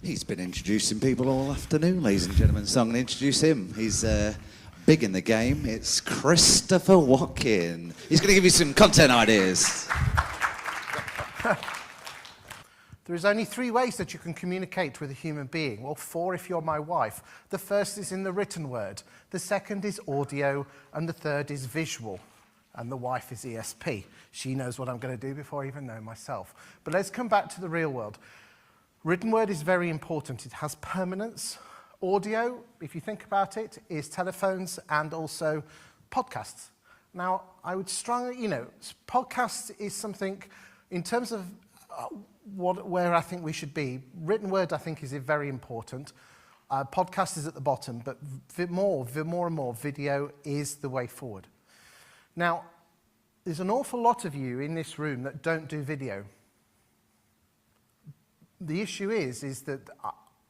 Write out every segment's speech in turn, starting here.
He's been introducing people all afternoon, ladies and gentlemen, so I'm going to introduce him. He's big in the game. It's Christopher Watkin. He's going to give you some content ideas. There is only 3 ways that you can communicate with a human being. Well, 4 if you're my wife. The first is in the written word. The second is audio. And the third is visual. And the wife is ESP. She knows what I'm going to do before I even know myself. But let's come back to the real world. Written word is very important. It has permanence. Audio, if you think about it, is telephones and also podcasts. Now, I would strongly, podcasts is something in terms of where I think we should be. Written word, I think, is very important. Podcast is at the bottom, but more and more, video is the way forward. Now, there's an awful lot of you in this room that don't do video. The issue is that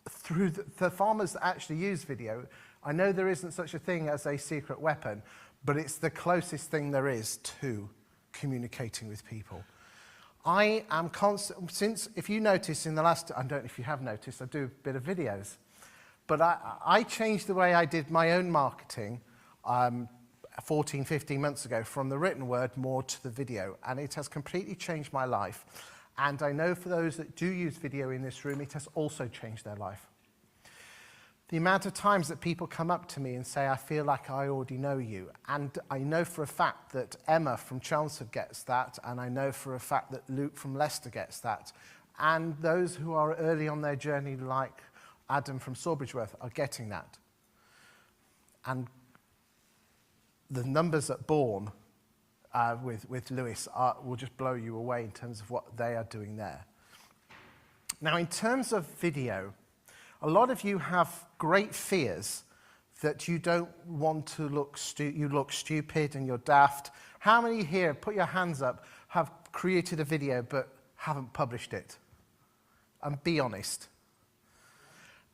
through the farmers that actually use video, I know there isn't such a thing as a secret weapon, but it's the closest thing there is to communicating with people. I am constant, if you notice in the last, I don't know if you have noticed, I do a bit of videos, but I changed the way I did my own marketing 14, 15 months ago from the written word more to the video, and it has completely changed my life. And I know for those that do use video in this room, it has also changed their life. The amount of times that people come up to me and say, I feel like I already know you. And I know for a fact that Emma from Chelmsford gets that, and I know for a fact that Luke from Leicester gets that. And those who are early on their journey, like Adam from Sawbridgeworth, are getting that. And the numbers at Bourne with Lewis will just blow you away in terms of what they are doing there. Now, in terms of video, a lot of you have great fears that you don't want to look stupid and you're daft. How many here, put your hands up, have created a video but haven't published it? And be honest.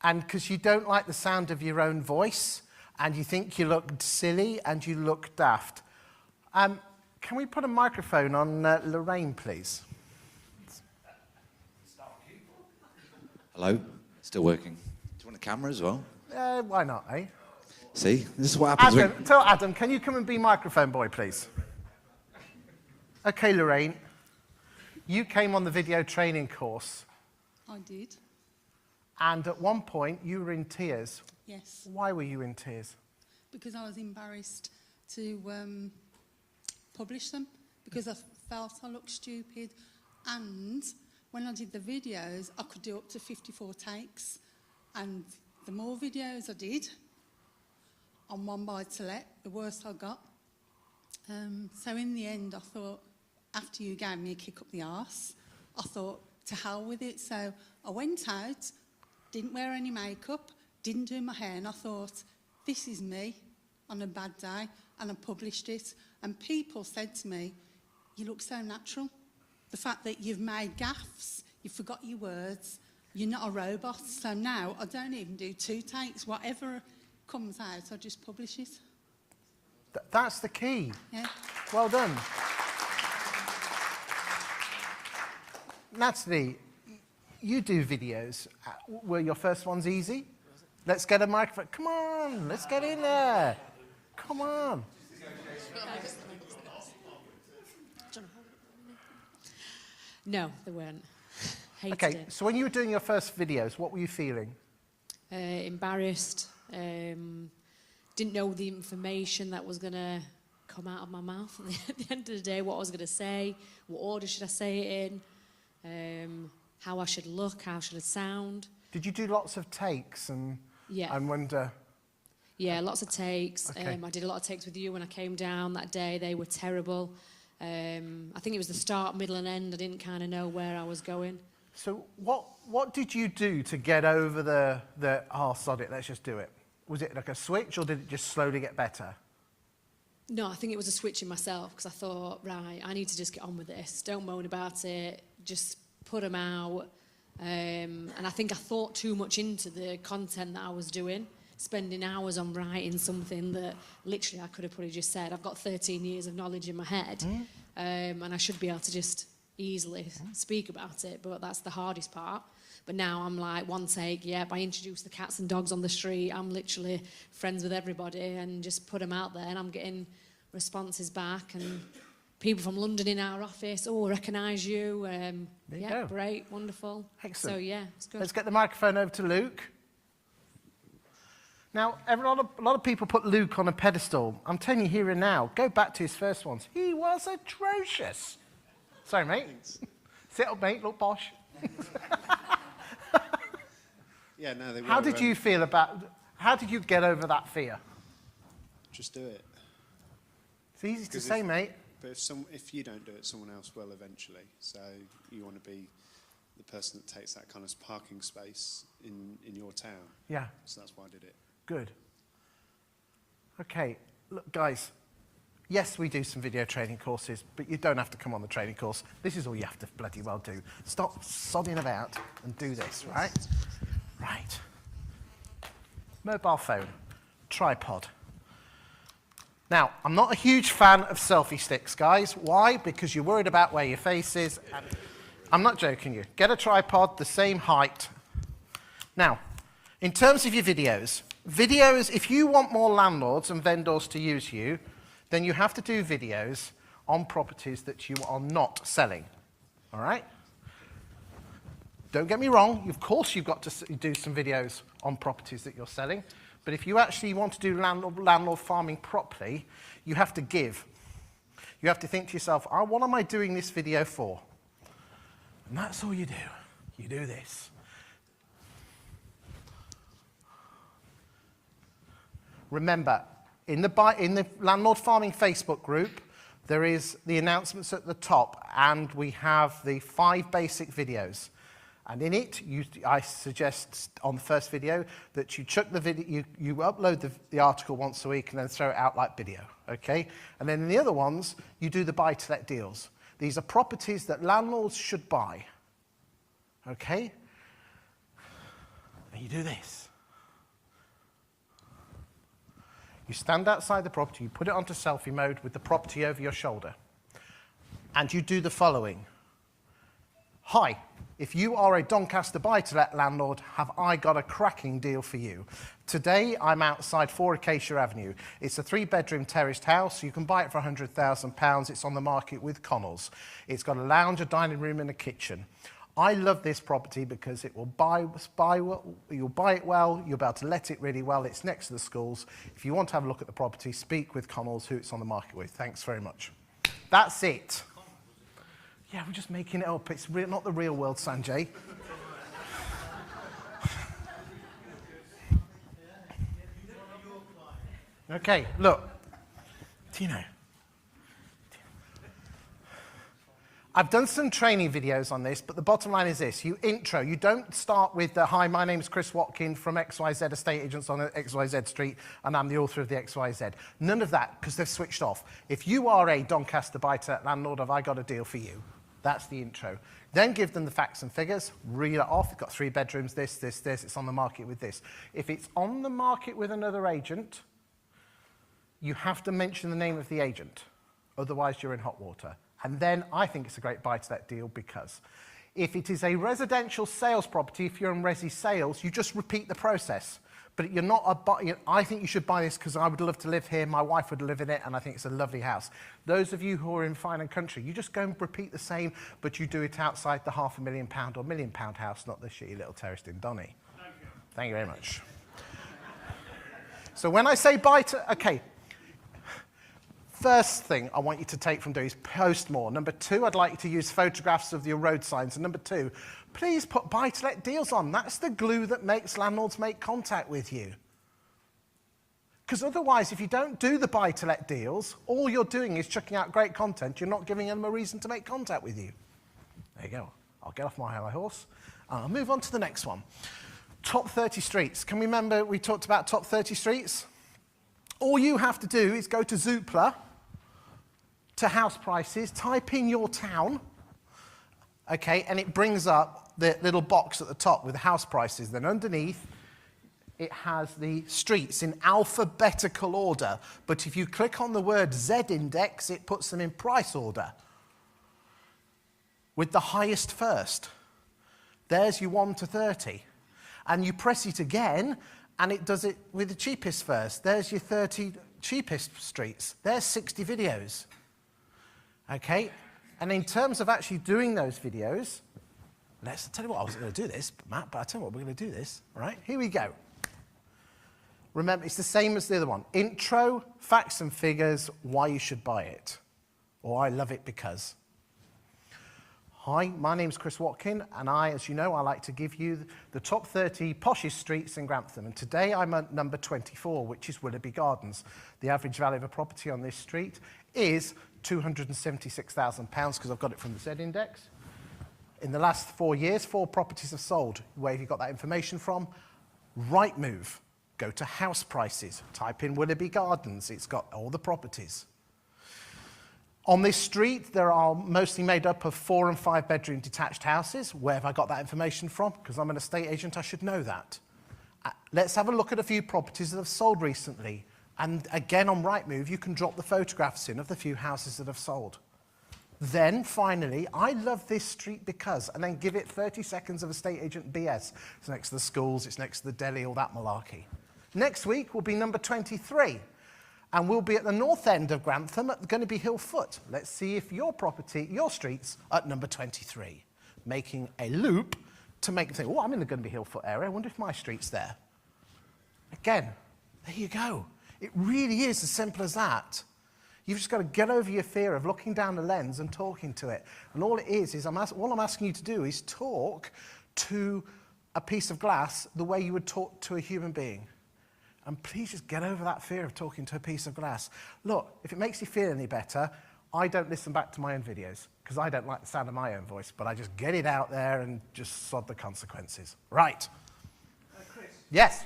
And because you don't like the sound of your own voice and you think you look silly and you look daft. Can we put a microphone on Lorraine, please? Hello? Still working. Do you want a camera as well? Why not, eh? See, this is what happens Tell Adam, can you come and be microphone boy, please? Okay, Lorraine. You came on the video training course. I did. And at one point, you were in tears. Yes. Why were you in tears? Because I was embarrassed to publish them, because I felt I looked stupid. And when I did the videos, I could do up to 54 takes. And the more videos I did on one buy-to-let, the worse I got. So in the end, I thought, after you gave me a kick up the arse, I thought, to hell with it. So I went out, didn't wear any makeup, didn't do my hair, and I thought, this is me on a bad day, and I published it. And people said to me, you look so natural. The fact that you've made gaffes, you forgot your words, you're not a robot. So now I don't even do 2 takes. Whatever comes out, I just publish it. That's the key. Yeah. Well done. Natalie, you do videos. Were your first ones easy? Let's get a microphone. Come on, let's get in there. Come on. No, they weren't. Hated Okay, it. so when you were doing your first videos, what were you feeling? Embarrassed. Didn't know the information that was going to come out of my mouth at the end of the day, what I was going to say, what order should I say it in, how I should look, how should I sound. Did you do lots of takes and wonder? Yeah, lots of takes. Okay. I did a lot of takes with you when I came down that day. They were terrible. I think it was the start, middle and end. I didn't kind of know where I was going. So what did you do to get over the oh, sod it, let's just do it? Was it like a switch, or did it just slowly get better? No, I think it was a switch in myself, because I thought, right, I need to just get on with this. Don't moan about it. Just put them out. And I think I thought too much into the content that I was doing, spending hours on writing something that literally I could have probably just said, I've got 13 years of knowledge in my head, and I should be able to just easily speak about it, but that's the hardest part. But now I'm like, one take, yep, I introduce the cats and dogs on the street. I'm literally friends with everybody and just put them out there, and I'm getting responses back, and people from London in our office, oh, recognise you. There you yeah, go. great, wonderful. Excellent. So yeah, it's good. Let's get the microphone over to Luke. Now, a lot of people put Luke on a pedestal. I'm telling you here and now, go back to his first ones. He was atrocious. Sorry, mate. Sit up, mate. Look posh. Yeah, no, they were. How did you feel about... How did you get over that fear? Just do it. It's easy to 'Cause say, mate. But if you don't do it, someone else will eventually. So you want to be the person that takes that kind of parking space in your town. Yeah, So that's why I did it. good. Okay, look, guys. Yes, we do some video training courses, but you don't have to come on the training course. This is all you have to bloody well do. Stop sodding about and do this, right? Right. Mobile phone, tripod. Now, I'm not a huge fan of selfie sticks, guys. Why? Because you're worried about where your face is. And I'm not joking you. Get a tripod the same height. Now, in terms of your videos, if you want more landlords and vendors to use you, then you have to do videos on properties that you are not selling. All right? Don't get me wrong. Of course, you've got to do some videos on properties that you're selling. But if you actually want to do landlord farming properly, you have to give. You have to think to yourself, oh, what am I doing this video for? And that's all you do. You do this. Remember, in the Landlord Farming Facebook group, there is the announcements at the top, and we have the 5 basic videos. And in it, I suggest on the first video that you chuck the video, you upload the article once a week and then throw it out like video, okay? And then in the other ones, you do the buy-to-let deals. These are properties that landlords should buy, okay? And you do this. You stand outside the property, you put it onto selfie mode with the property over your shoulder. And you do the following. Hi, if you are a Doncaster buy-to-let landlord, have I got a cracking deal for you. Today, I'm outside 4 Acacia Avenue. It's a 3-bedroom terraced house. You can buy it for £100,000. It's on the market with Connells. It's got a lounge, a dining room, and a kitchen. I love this property because it will you'll buy it well, you'll be able to let it really well. It's next to the schools. If you want to have a look at the property, speak with Connells, who it's on the market with. Thanks very much. That's it. Yeah, we're just making it up. It's not the real world, Sanjay. Okay, look. Tino. I've done some training videos on this, but the bottom line is this. You don't start with the, hi, my name's Chris Watkin from XYZ Estate Agents on XYZ Street, and I'm the author of the XYZ. None of that, because they've switched off. If you are a Doncaster buy-to-let landlord, have I got a deal for you? That's the intro. Then give them the facts and figures, reel it off. It's got 3 bedrooms, this, it's on the market with this. If it's on the market with another agent, you have to mention the name of the agent. Otherwise, you're in hot water. And then I think it's a great buy-to-let deal because if it is a residential sales property, if you're in resi sales, you just repeat the process. But you're not I think you should buy this because I would love to live here, my wife would live in it, and I think it's a lovely house. Those of you who are in fine and country, you just go and repeat the same, but you do it outside the £500,000 or £1 million house, not the shitty little terraced in Donny. Thank you very much. So when I say okay. First thing I want you to take from doing is post more. Number 2, I'd like you to use photographs of your road signs. And number 2, please put buy-to-let deals on. That's the glue that makes landlords make contact with you. Because otherwise, if you don't do the buy-to-let deals, all you're doing is chucking out great content. You're not giving them a reason to make contact with you. There you go. I'll get off my high horse. And I'll move on to the next one. Top 30 streets. Can we remember we talked about top 30 streets? All you have to do is go to Zoopla, to house prices, type in your town, okay, and it brings up the little box at the top with the house prices. Then underneath, it has the streets in alphabetical order. But if you click on the word Z index, it puts them in price order, with the highest first. There's your 1 to 30. And you press it again, and it does it with the cheapest first. There's your 30 cheapest streets. There's 60 videos. Okay? And in terms of actually doing those videos, let's tell you what, I wasn't going to do this, Matt, but I'll tell you what, we're going to do this. All right? Here we go. Remember, it's the same as the other one. Intro, facts and figures, why you should buy it. Or I love it because. Hi, my name's Chris Watkin, and as you know, I like to give you the top 30 poshest streets in Grantham. And today I'm at number 24, which is Willoughby Gardens. The average value of a property on this street is £276,000, because I've got it from the Z Index. In the last 4 years, 4 properties have sold. Where have you got that information from? Rightmove. Go to house prices, type in Willoughby Gardens, it's got all the properties. On this street, there are mostly made up of 4 and 5 bedroom detached houses. Where have I got that information from? Because I'm an estate agent, I should know that. Let's have a look at a few properties that have sold recently. And again, on Rightmove, you can drop the photographs in of the few houses that have sold. Then, finally, I love this street because, and then give it 30 seconds of estate agent BS. It's next to the schools, it's next to the deli, all that malarkey. Next week will be number 23, and we'll be at the north end of Grantham at going to be Hill Foot. Let's see if your property, your street's at number 23, making a loop to make them think, oh, I'm in the going to be Hill Foot area, I wonder if my street's there. Again, there you go. It really is as simple as that. You've just got to get over your fear of looking down the lens and talking to it. And all it is all I'm asking you to do is talk to a piece of glass the way you would talk to a human being. And please just get over that fear of talking to a piece of glass. Look, if it makes you feel any better, I don't listen back to my own videos because I don't like the sound of my own voice, but I just get it out there and just sod the consequences. Right. Chris? Yes?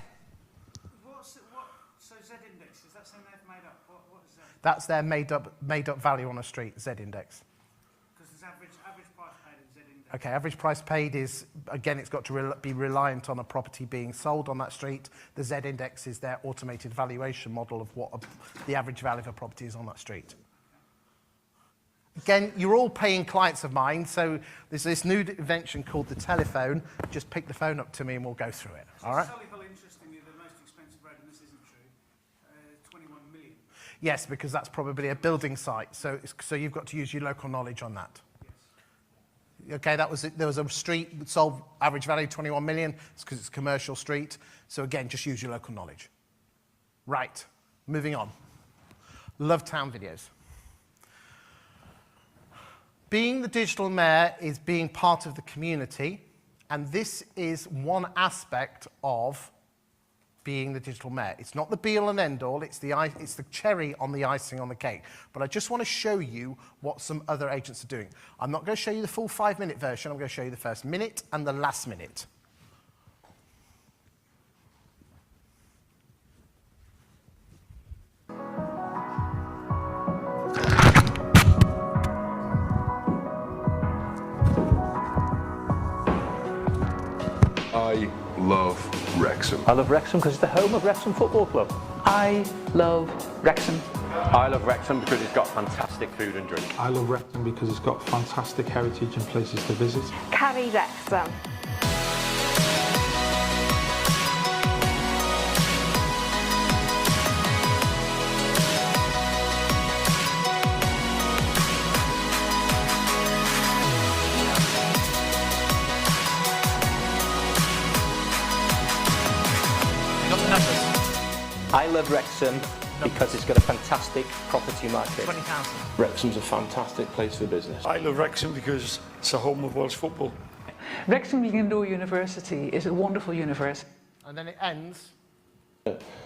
So Z Index, is that something they've made up? What is that? That's their made up value on a street, Z Index. Because there's average price paid in Z Index. Okay, average price paid is, again, it's got to be reliant on a property being sold on that street. The Z Index is their automated valuation model of what the average value of a property is on that street. Again, you're all paying clients of mine, so there's this new invention called the telephone. Just pick the phone up to me and we'll go through it, all right? Solihull, interestingly, the most expensive road, and this isn't true, 21 million. Yes, because that's probably a building site, so you've got to use your local knowledge on that. Yes. Okay, there was a street that sold average value 21 million. It's because it's a commercial street. So again, just use your local knowledge. Right, moving on. Love town videos. Being the digital mayor is being part of the community, and this is one aspect of being the digital mayor. It's not the be-all and end-all, it's the cherry on the icing on the cake. But I just want to show you what some other agents are doing. I'm not going to show you the full 5-minute version, I'm going to show you the first minute and the last minute. I love Wrexham. I love Wrexham because it's the home of Wrexham Football Club. I love Wrexham. I love Wrexham because it's got fantastic food and drink. I love Wrexham because it's got fantastic heritage and places to visit. Carry Wrexham. I love Wrexham because it's got a fantastic property market. 20,000. Wrexham's a fantastic place for business. I love Wrexham because it's the home of Welsh football. Wrexham Indoor University is a wonderful university. And then it ends.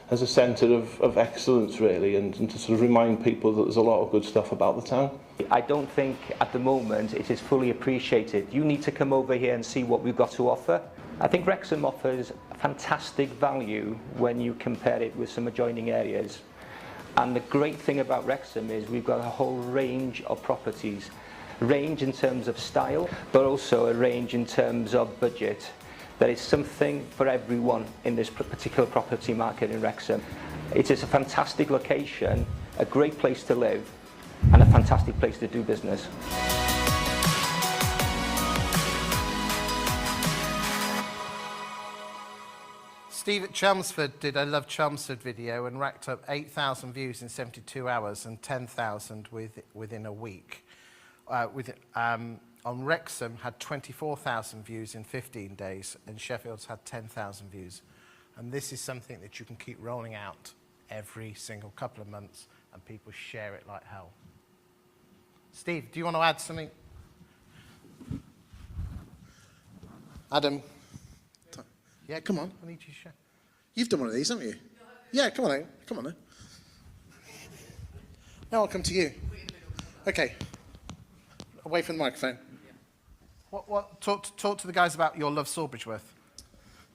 As a centre of excellence, really, and to sort of remind people that there's a lot of good stuff about the town. I don't think at the moment it is fully appreciated. You need to come over here and see what we've got to offer. I think Wrexham offers fantastic value when you compare it with some adjoining areas. And the great thing about Wrexham is we've got a whole range of properties. Range in terms of style, but also a range in terms of budget. There is something for everyone in this particular property market in Wrexham. It is a fantastic location, a great place to live, and a fantastic place to do business. Steve at Chelmsford did a Love Chelmsford video and racked up 8,000 views in 72 hours and 10,000 within a week. On Wrexham had 24,000 views in 15 days, and Sheffield's had 10,000 views. And this is something that you can keep rolling out every single couple of months, and people share it like hell. Steve, do you want to add something? Adam. Yeah, come on. I need you to share. You've done one of these, haven't you? Yeah, come on now. Come on now. Now I'll come to you. Okay. Away from the microphone. Talk to the guys about your Love Sawbridgeworth.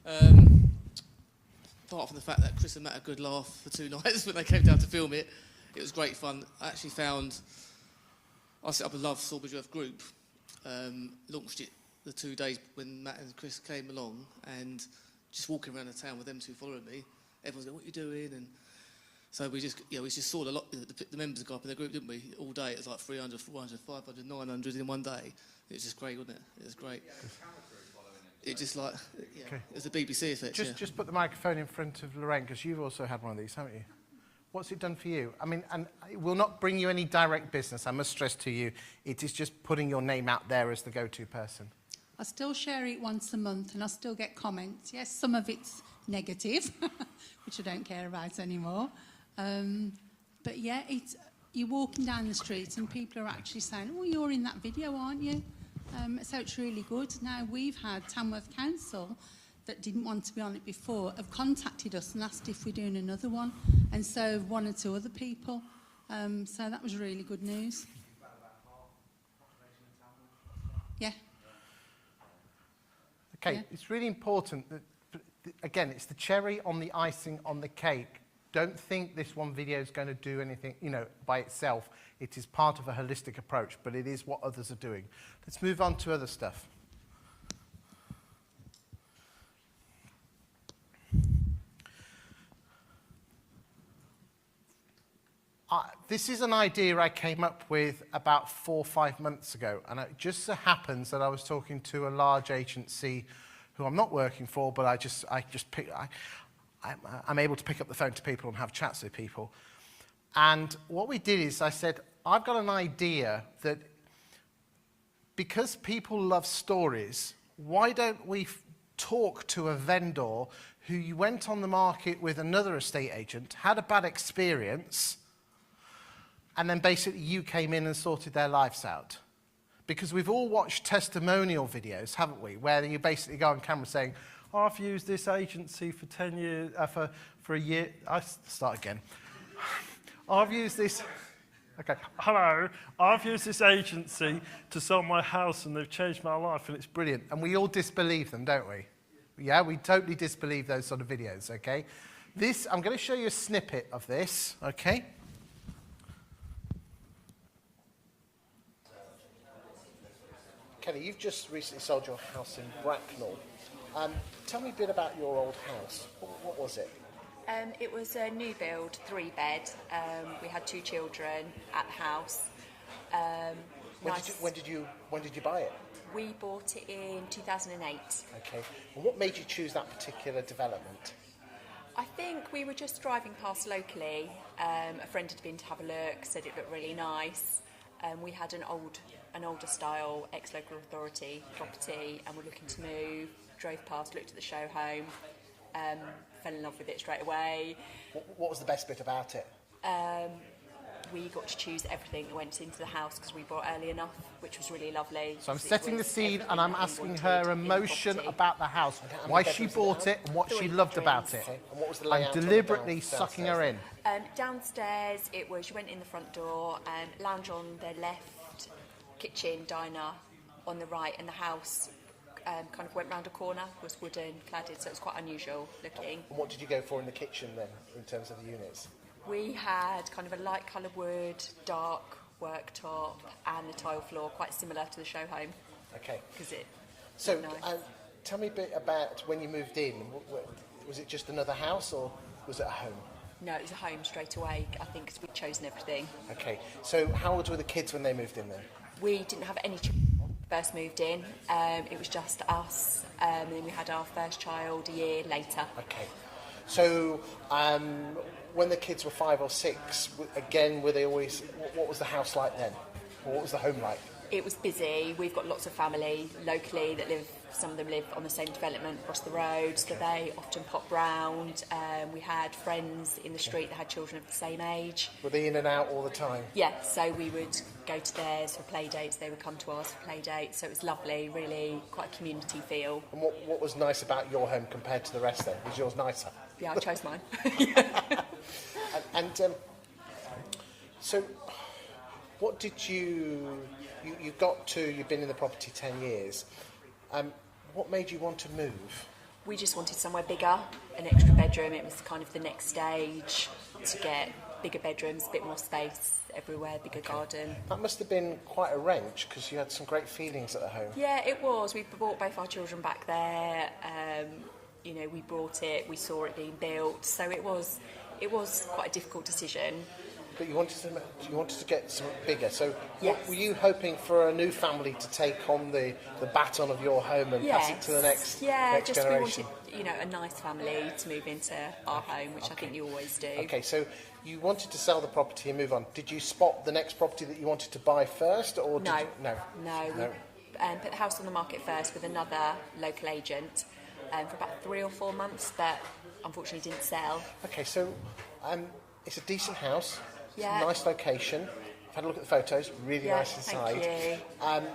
Apart from the fact that Chris and Matt had a good laugh for 2 nights when they came down to film it, it was great fun. I set up a Love Sawbridgeworth group, launched it the 2 days when Matt and Chris came along, and just walking around the town with them 2 following me, everyone's going, "What are you doing?" And so we just saw the members go up in the group, didn't we? All day. It was like 300, 400, 500, 900 in one day. It was just great, wasn't it? It was great. It just like, it was a BBC effect. Just put the microphone in front of Lorraine, because you've also had one of these, haven't you? What's it done for you? I mean, and it will not bring you any direct business, I must stress to you. It is just putting your name out there as the go-to person. I still share it once a month and I still get comments. Yes, some of it's negative, which I don't care about anymore. But yeah, you're walking down the street and people are actually saying, "Oh, you're in that video, aren't you?" So it's really good. Now, we've had Tamworth Council that didn't want to be on it before have contacted us and asked if we're doing another one, and so 1 or 2 other people. So that was really good news. Yeah. Okay, Yeah. It's really important that, again, it's the cherry on the icing on the cake. Don't think this one video is going to do anything, by itself. It is part of a holistic approach, but it is what others are doing. Let's move on to other stuff. This is an idea I came up with about 4 or 5 months ago, and it just so happens that I was talking to a large agency who I'm not working for, but I'm able to pick up the phone to people and have chats with people. And what we did is I said, I've got an idea that because people love stories, why don't we talk to a vendor who went on the market with another estate agent, had a bad experience, and then basically you came in and sorted their lives out. Because we've all watched testimonial videos, haven't we, where you basically go on camera saying, "I've used this agency for 10 years, for a year." I start again. I've used this. Okay. Hello. I've used this agency to sell my house, and they've changed my life, and it's brilliant. And we all disbelieve them, don't we? Yeah, we totally disbelieve those sort of videos. Okay. I'm going to show you a snippet of this. Okay. Kelly, you've just recently sold your house in Bracknell. Tell me a bit about your old house. What was it? It was a new build, 3-bed. We had 2 children at the house. When did you buy it? We bought it in 2008. Okay. And what made you choose that particular development? I think we were just driving past locally. A friend had been to have a look, said it looked really nice. We had an older style ex-local authority property, and we're looking to move. Drove past, looked at the show home, fell in love with it straight away. What was the best bit about it? We got to choose everything that went into the house because we bought early enough, which was really lovely. So I'm setting the scene and I'm asking her emotion about the house, why she bought it and what she loved about it. And what was the layout? I'm deliberately sucking her in. Downstairs, you went in the front door, lounge on the left, kitchen, diner on the right, and the house kind of went round a corner, was wooden, cladded, so it was quite unusual looking. And what did you go for in the kitchen then, in terms of the units? We had kind of a light coloured wood, dark worktop, and the tile floor, quite similar to the show home. Okay. So, nice. Tell me a bit about when you moved in. Was it just another house, or was it a home? No, it was a home straight away, I think, because we'd chosen everything. Okay. So how old were the kids when they moved in then? We didn't have any children. first moved in. It was just us, and then we had our first child a year later. Okay. So, when the kids were 5 or 6, again, were they always... What was the house like then? Or what was the home like? It was busy. We've got lots of family locally that live, some of them live on the same development across the road, so they often pop round. We had friends in the street that had children of the same age. Were they in and out all the time? Yeah, so we would go to theirs for play dates, they would come to ours for play dates, so it was lovely, really quite a community feel. And what was nice about your home compared to the rest then? Was yours nicer? Yeah, I chose mine. So, what did you got to, you've been in the property 10 years, what made you want to move? We just wanted somewhere bigger, an extra bedroom. It was kind of the next stage to get bigger bedrooms, a bit more space everywhere, bigger garden. That must have been quite a wrench because you had some great feelings at the home. Yeah, it was. We brought both our children back there. You know, we brought it, we saw it being built, so it was quite a difficult decision. But you wanted to get some bigger. So yes. Were you hoping for a new family to take on the baton of your home and pass it to the next generation? We wanted, you know, a nice family to move into our home, which I think you always do. Okay, so you wanted to sell the property and move on. Did you spot the next property that you wanted to buy first, or No. did you, no? We put the house on the market first with another local agent for about 3 or 4 months, but unfortunately didn't sell. Okay, so it's a decent house. It's Yeah. a nice location. I've had a look at the photos. Really nice inside. Thank you.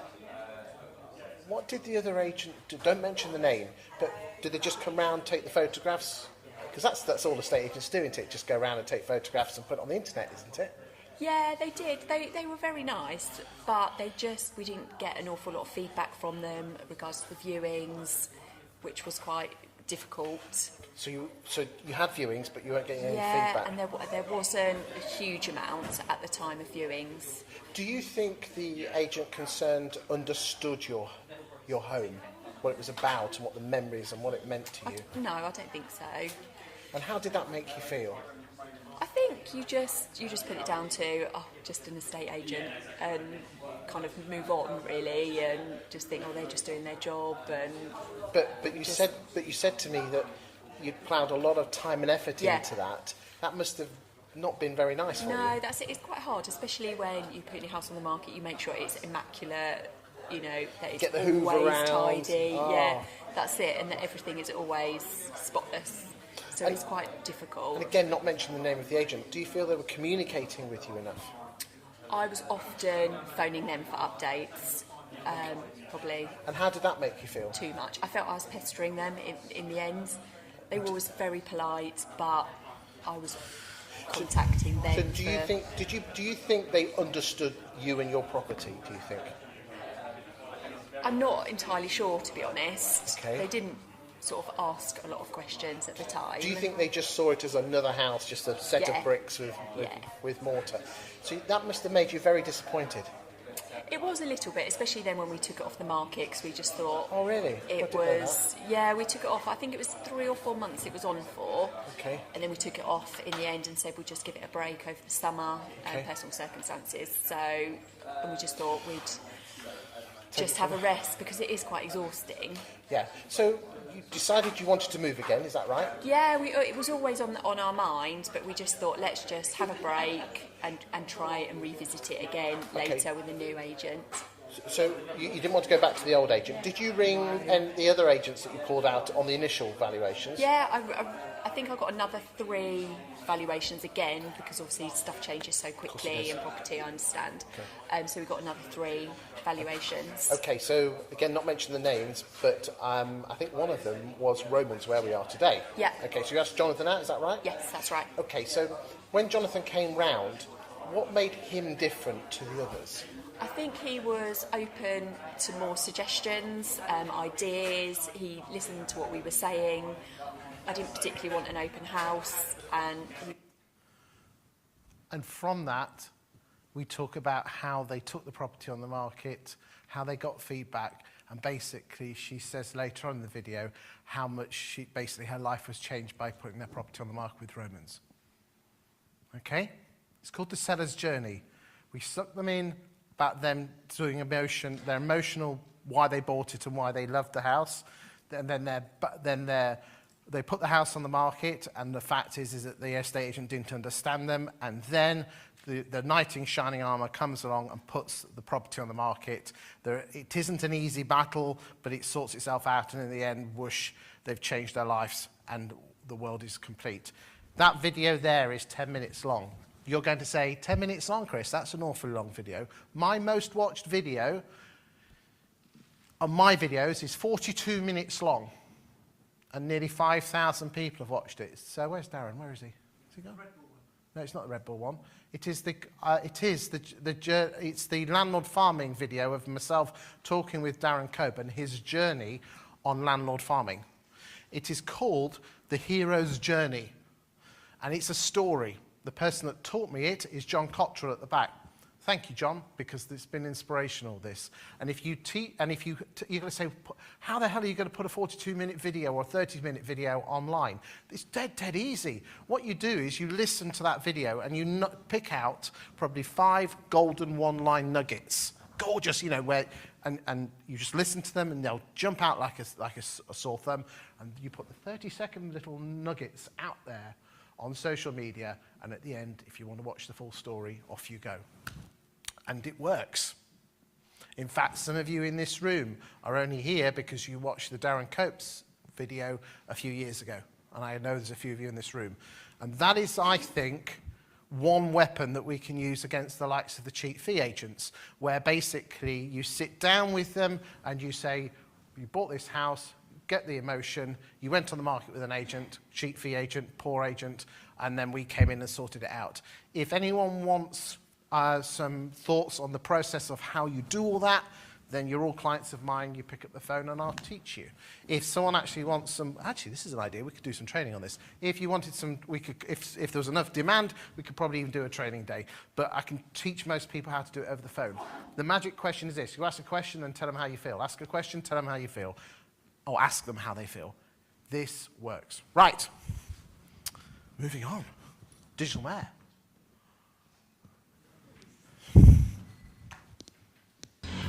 What did the other agent do? Don't mention the name, but did they just come round, take the photographs? Because that's all estate agents do, isn't it? Just go around and take photographs and put it on the internet, isn't it? Yeah, they did. They were very nice, but we didn't get an awful lot of feedback from them in regards to the viewings, which was quite difficult. So you had viewings, but you weren't getting any Yeah, feedback? and there wasn't a huge amount at the time of viewings. Do you think the agent concerned understood your home, what it was about and what the memories and what it meant to you? No, I don't think so. And how did that make you feel? I think you just put it down to just an estate agent and kind of move on really, and just think they're just doing their job. And but you said to me that you'd ploughed a lot of time and effort into that. That must have not been very nice for you. No, that's it. It's quite hard, especially when you put your house on the market. You make sure it's immaculate. You know, that it's Get the Hoover always around. tidy. Oh. Yeah, that's it, and that everything is always spotless. So it's quite difficult. And again, not mentioning the name of the agent, do you feel they were communicating with you enough? I was often phoning them for updates, probably. And how did that make you feel? Too much. I felt I was pestering them in the end. They were always very polite, but I was contacting them. So do you think they understood you and your property, do you think? I'm not entirely sure, to be honest. Okay. They didn't sort of ask a lot of questions at the time. Do you think they just saw it as another house, just a set of bricks with mortar? So that must have made you very disappointed. It was a little bit, especially then when we took it off the market, because we just thought... Oh, really? It was... Yeah, we took it off. I think it was 3 or 4 months it was on for. Okay. And then we took it off in the end and said we'd just give it a break over the summer, personal circumstances. So, and we just thought we'd just have a rest, because it is quite exhausting. Yeah. So you decided you wanted to move again, is that right? Yeah, it was always on our mind, but we just thought, let's just have a break and try and revisit it again later with a new agent. So you didn't want to go back to the old agent. Did you ring the other agents that you called out on the initial valuations? Yeah, I think I got another 3 valuations again, because obviously stuff changes so quickly in property, I understand. Okay. So we got another 3 valuations. Okay, so again, not mention the names, but I think one of them was Romans, where we are today. Yeah. Okay, so you asked Jonathan out, is that right? Yes, that's right. Okay, so when Jonathan came round, what made him different to the others? I think he was open to more suggestions, ideas. He listened to what we were saying. I didn't particularly want an open house, and from that, we talk about how they took the property on the market, how they got feedback, and basically she says later on in the video how much her life was changed by putting their property on the market with Romans. Okay? It's called The Seller's Journey. We suck them in about them doing their emotional, why they bought it and why they loved the house. And then they put the house on the market, and the fact is that the estate agent didn't understand them, and then the knight in shining armour comes along and puts the property on the market. It isn't an easy battle, but it sorts itself out, and in the end, whoosh, they've changed their lives, and the world is complete. That video there is 10 minutes long. You're going to say, 10 minutes long, Chris? That's an awfully long video. My most watched video on my videos is 42 minutes long, and nearly 5,000 people have watched it. So where's Darren? Where is he? Has he gone? No, it's not the Red Bull one. It's the landlord farming video of myself talking with Darren Cope and his journey on landlord farming. It is called The Hero's Journey, and it's a story. The person that taught me it is John Cottrell at the back. Thank you, John, because it's been inspirational, this. And if you you're going to say, how the hell are you going to put a 42-minute video or a 30-minute video online? It's dead easy. What you do is you listen to that video and you pick out probably 5 golden one-line nuggets. Gorgeous, you know, where, and you just listen to them and they'll jump out like a sore thumb, and you put the 30-second little nuggets out there on social media, and at the end, if you want to watch the full story, off you go. And it works. In fact, some of you in this room are only here because you watched the Darren Cope's video a few years ago, and I know there's a few of you in this room. And that is, I think, one weapon that we can use against the likes of the cheap fee agents, where basically you sit down with them and you say, you bought this house, get the emotion, you went on the market with an agent, cheap fee agent, poor agent, and then we came in and sorted it out. If anyone wants some thoughts on the process of how you do all that, then you're all clients of mine. You pick up the phone and I'll teach you. If someone actually wants some, actually this is an idea, we could do some training on this. If you wanted some, we could, if there was enough demand, we could probably even do a training day. But I can teach most people how to do it over the phone. The magic question is this: you ask a question and tell them how you feel. Ask a question, tell them how you feel. Or ask them how they feel. This works. Right. Moving on. Digital Mayor.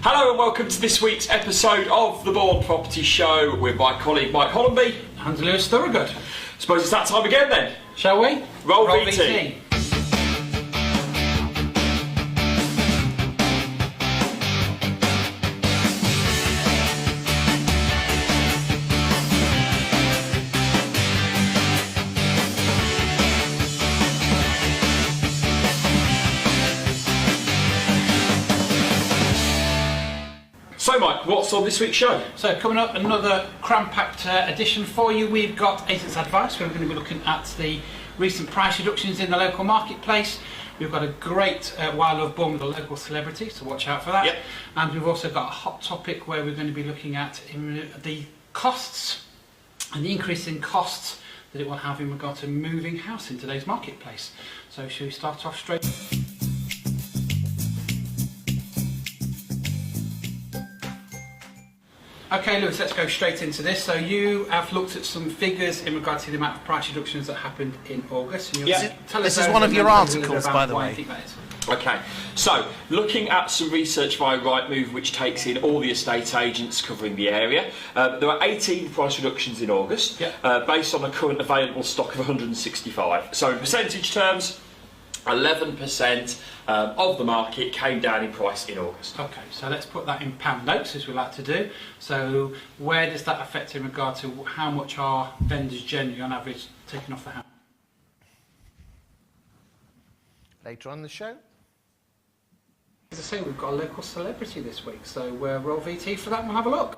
Hello and welcome to this week's episode of the Born Property Show with my colleague Mike Hollenby and Lewis Thorogood. Suppose it's that time again then. Shall we? Roll VT. So Mike, what's on this week's show? So coming up, another cram-packed edition for you. We've got Agent's Advice, where we're going to be looking at the recent price reductions in the local marketplace. We've got a great Wild Love Born with a local celebrity, so watch out for that. Yep. And we've also got a hot topic where we're going to be looking at the costs and the increase in costs that it will have in regard to moving house in today's marketplace. So shall we start off straight? Okay, Lewis, let's go straight into this. So you have looked at some figures in regard to the amount of price reductions that happened in August. And this is one of your articles, by the way. Okay, so looking at some research via Rightmove, which takes in all the estate agents covering the area, there were 18 price reductions in August, based on a current available stock of 165. So in percentage terms, 11% of the market came down in price in August. Okay, so let's put that in pound notes, as we like to do. So where does that affect in regard to how much are vendors generally on average taking off the house? Later on in the show. As I say, we've got a local celebrity this week, so roll VT for that and we'll have a look.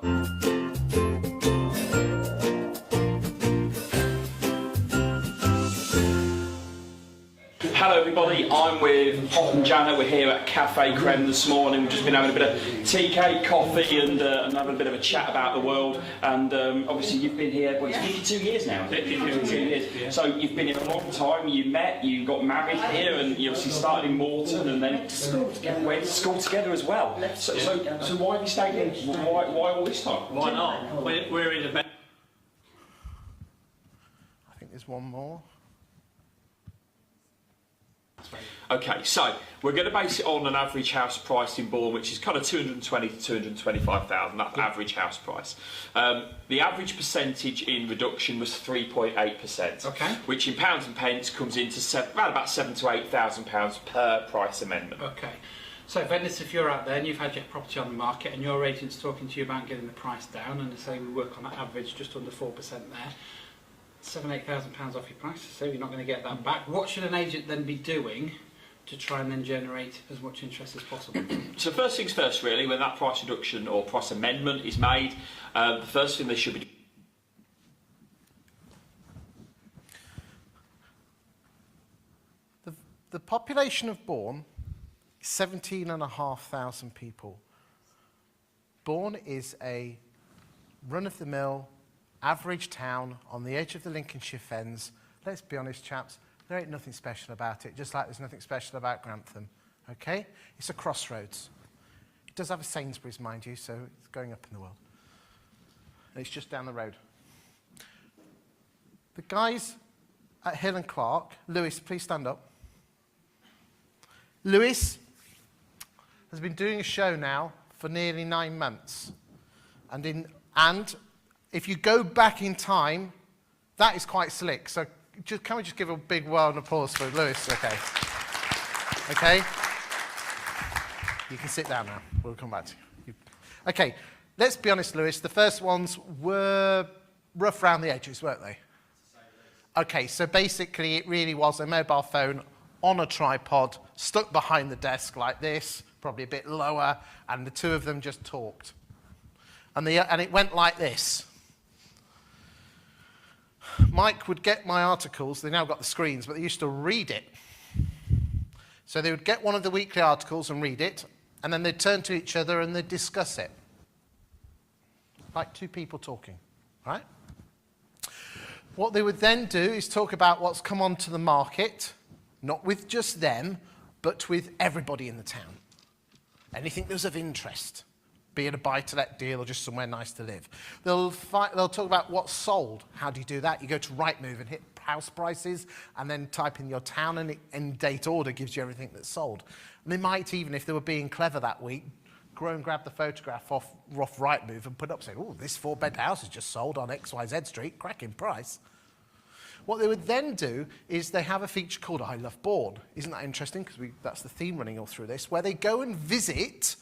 Hello everybody, I'm with Pop and Jana. We're here at Cafe Creme this morning. We've just been having a bit of tea cake, coffee and having a bit of a chat about the world. And obviously you've been here, well, it's 52 years now, is it? 52 years. Yeah. So you've been here a long time, you met, you got married here and you obviously started in Morton and then went to school together as well. So why have you stayed in? Why all this time? Why not? We're in a bed. I think there's one more. Okay, so we're going to base it on an average house price in Bourne, which is kind of 220 to 225,000. That's average house price. The average percentage in reduction was 3.8%. Okay. Which in pounds and pence comes into around about £7,000 to £8,000 per price amendment. Okay. So, vendors, if you're out there and you've had your property on the market and your agent's talking to you about getting the price down, and they say we work on that average just under 4% there, £7,000 off your price, so you're not going to get that back. What should an agent then be doing to try and then generate as much interest as possible? So first things first, really, when that price reduction or price amendment is made, the first thing they should be doing. The population of Bourne is 17,500 people. Bourne is a run-of-the-mill, average town on the edge of the Lincolnshire Fens. Let's be honest, chaps, there ain't nothing special about it, just like there's nothing special about Grantham, okay? It's a crossroads. It does have a Sainsbury's, mind you, so it's going up in the world. And it's just down the road. The guys at Hill and Clark, Lewis, please stand up. Lewis has been doing a show now for nearly 9 months. And if you go back in time, that is quite slick. So can we just give a big round of applause for Lewis? Okay. Okay. You can sit down now. We'll come back to you. Okay. Let's be honest, Lewis. The first ones were rough around the edges, weren't they? Okay. So basically, it really was a mobile phone on a tripod, stuck behind the desk like this, probably a bit lower, and the two of them just talked. And it went like this. Mike would get my articles, they now got the screens, but they used to read it. So they would get one of the weekly articles and read it, and then they'd turn to each other and they'd discuss it. Like two people talking, right? What they would then do is talk about what's come onto the market, not with just them, but with everybody in the town. Anything that was of interest, be it a buy-to-let deal or just somewhere nice to live. They'll talk about what's sold. How do you do that? You go to Rightmove and hit house prices and then type in your town, and in date order gives you everything that's sold. And they might even, if they were being clever that week, go and grab the photograph off Rightmove and put up saying, oh, this 4-bed house is just sold on XYZ Street, cracking price. What they would then do is they have a feature called I Love Bourne. Isn't that interesting? Because that's the theme running all through this, where they go and visit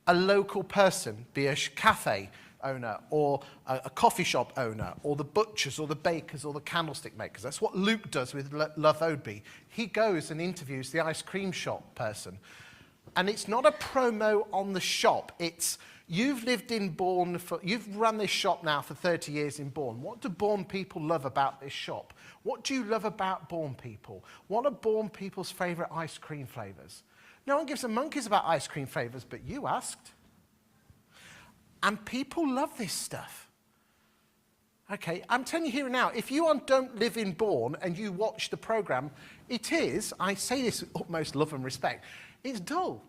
a local person, be a cafe owner or a coffee shop owner or the butchers or the bakers or the candlestick makers. That's what Luke does with Love Oadby. He goes and interviews the ice cream shop person. And it's not a promo on the shop. It's, you've lived in Bourne, you've run this shop now for 30 years in Bourne. What do Bourne people love about this shop? What do you love about Bourne people? What are Bourne people's favourite ice cream flavours? No one gives a monkeys about ice cream flavours, but you asked. And people love this stuff. Okay, I'm telling you here and now, if you don't live in Bourne and you watch the programme, it is, I say this with utmost love and respect, it's dull.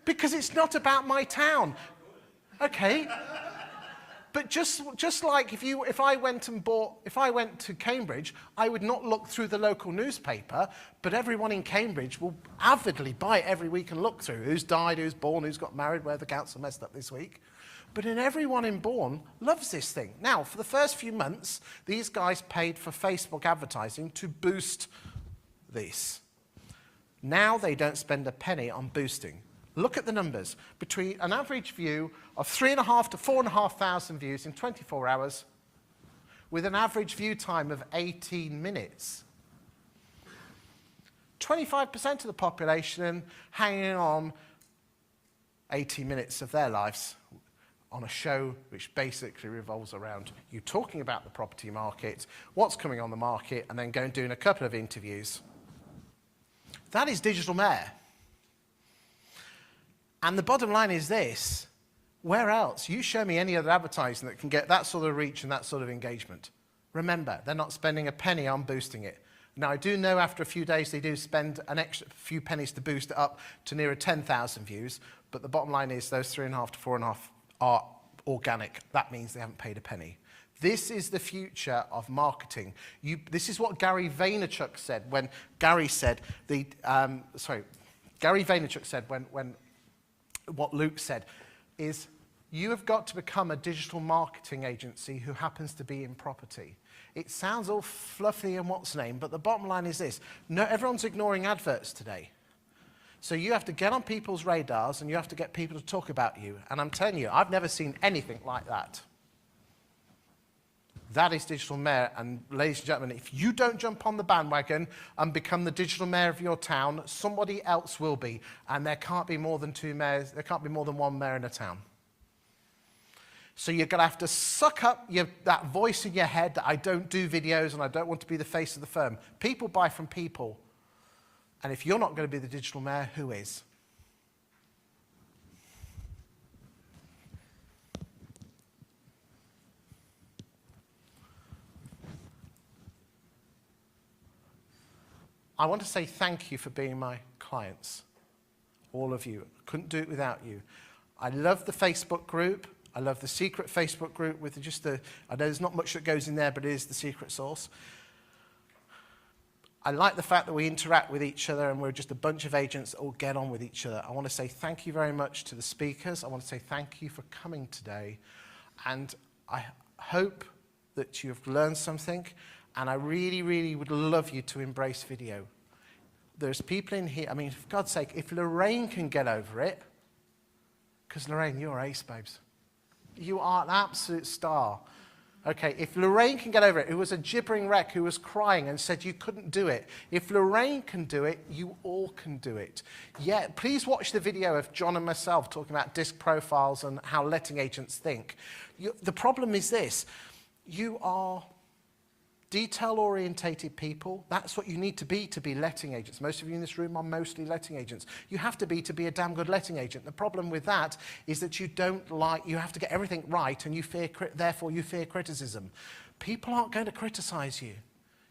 Because it's not about my town. Okay? But just like if I went to Cambridge, I would not look through the local newspaper, but everyone in Cambridge will avidly buy it every week and look through who's died, who's born, who's got married, where the council messed up this week. But everyone in Bourne loves this thing. Now, for the first few months, these guys paid for Facebook advertising to boost this. Now they don't spend a penny on boosting. Look at the numbers. Between an average view of 3,500 to 4,500 views in 24 hours, with an average view time of 18 minutes. 25% of the population hanging on 18 minutes of their lives on a show which basically revolves around you talking about the property market, what's coming on the market, and then going and doing a couple of interviews. That is digital mayor. And the bottom line is this: where else? You show me any other advertising that can get that sort of reach and that sort of engagement. Remember, they're not spending a penny on boosting it. Now, I do know after a few days they do spend an extra few pennies to boost it up to nearer 10,000 views, but the bottom line is those 3,500 to 4,500 are organic. That means they haven't paid a penny. This is the future of marketing. This is what Gary Vaynerchuk said when Gary said Gary Vaynerchuk said when what Luke said is, you have got to become a digital marketing agency who happens to be in property. It sounds all fluffy and what's name, but the bottom line is this. No, everyone's ignoring adverts today. So you have to get on people's radars and you have to get people to talk about you. And I'm telling you, I've never seen anything like that. That is digital mayor. And ladies and gentlemen, if you don't jump on the bandwagon and become the digital mayor of your town, somebody else will be. And there can't be more than 2 mayors, there can't be more than 1 mayor in a town. So you're going to have to suck up that voice in your head that I don't do videos and I don't want to be the face of the firm. People buy from people. And if you're not going to be the digital mayor, who is? I want to say thank you for being my clients, all of you. I couldn't do it without you. I love the Facebook group. I love the secret Facebook group with just the, I know there's not much that goes in there, but it is the secret sauce. I like the fact that we interact with each other and we're just a bunch of agents that all get on with each other. I want to say thank you very much to the speakers. I want to say thank you for coming today. And I hope that you've learned something. And I really, really would love you to embrace video. There's people in here, I mean, for God's sake, if Lorraine can get over it, because Lorraine, you're ace, babes. You are an absolute star. Okay, if Lorraine can get over it, who was a gibbering wreck, who was crying and said you couldn't do it, if Lorraine can do it, you all can do it. Yeah, please watch the video of John and myself talking about disc profiles and how letting agents think. The problem is this, you are detail-orientated people. That's what you need to be letting agents. Most of you in this room are mostly letting agents. You have to be a damn good letting agent. The problem with that is that you have to get everything right and therefore you fear criticism. People aren't going to criticize you.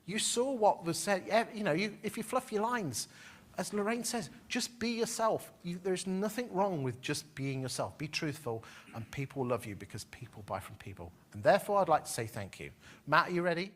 You saw what was said. If you fluff your lines, as Lorraine says, just be yourself. There's nothing wrong with just being yourself. Be truthful and people will love you because people buy from people. And therefore I'd like to say thank you. Matt, are you ready?